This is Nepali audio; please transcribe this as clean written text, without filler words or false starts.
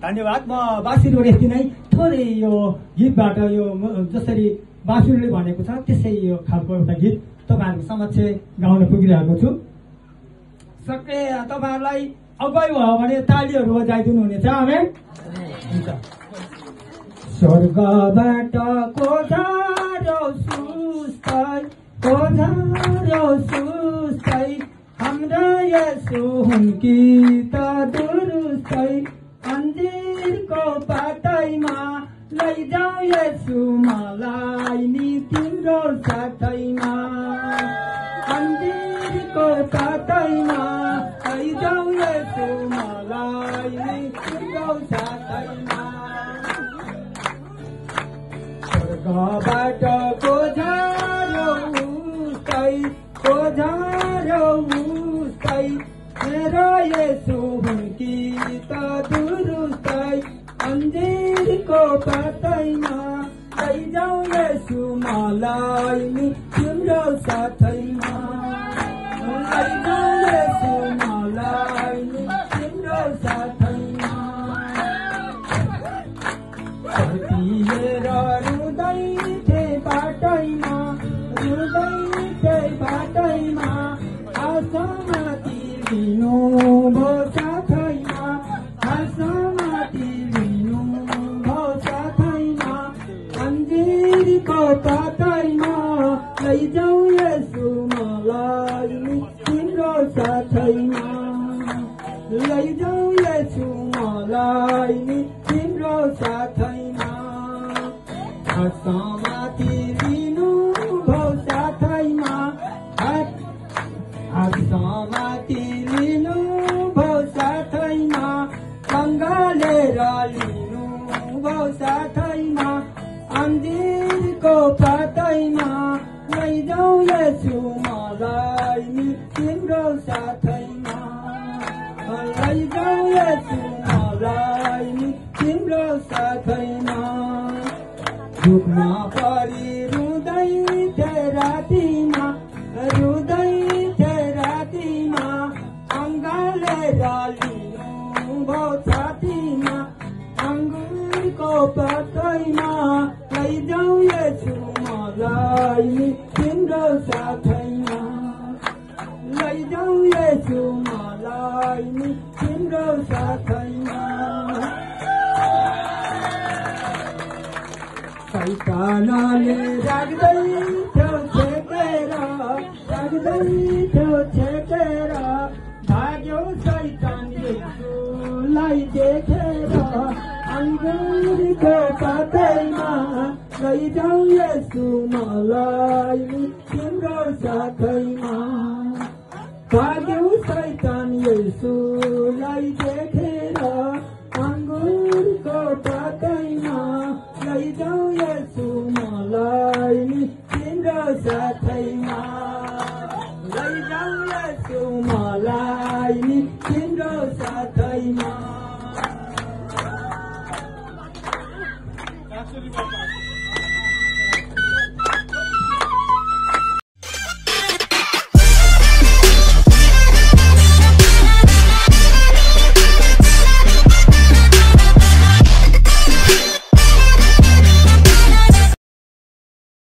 धन्यवाद। म बाँसुरीबाट यति नै थोरै यो गीतबाट यो जसरी बाँसुरीले भनेको छ त्यसै यो खालको एउटा गीत तपाईँहरूको समक्ष गाउन पुगिरहेको छु। सके तपाईँहरूलाई अगुवाई भयो भने तालीहरू बजाइदिनु हुनेछ। आमेन। हुन्छ। स्वर्गबाट कोझारो सुस्तै हाम्रो यसो हुन् कि त दुरुस्तै अन्जिरको पातैमा लैजाऊ यसो मलाई नि तिम्रो साथैमा अन्जिरको पातैमा लैजाऊ यसो मलाई नि तिम्रो साथैमा स्वर्गबाट कोझारो उस्तै मेरो यसो हुन् कि त दुरुस्तै अन्जिरको पातैमा लैजाऊ यसो मलाई नि तिम्रो साथैमा लैजाऊ यसो मलाई नि तिम्रो साथैमा रुँदै थिए बाटैमा आसमाथि लिनु भो साथैमा आसमाथि लिनु भो साथैमा अन्जिरको पातैमा लैजाऊ यसो मलाई नि तिम्रो साथैमा लैजाऊ यसो मलाई नि तिम्रो साथैमा आसमाथि लिनु भो साथैमा आसमाथि लिनु भो साथैमा सँगलेर लिनु भो साथैमा अन्जिरको पातैमा लैजाऊ यसो मलाई नि तिम्रो साथैमा लैजाऊ यसो मलाई नि तिम्रो साथैमा दुखमा परि रुँदै थिए रातिमा अङ्गालेर लिनु भो छातीमा अङ्गुरको पातैमा लैजाऊ यसो मलाई नि तिम्रो साथैमा लैजाऊ यसो मलाई नि तिम्रो साथैमा शैतानले राख्दै थियो छेकेर भाग्यो शैतान यसोलाई देखेर अङ्गुरको पातैमा लैजाऊ यसो मलाई नि तिम्रो साथैमा भाग्यो शैतान यसोलाई देखेर अङ्गुरको पातैमा लैजाऊ यसो मलाई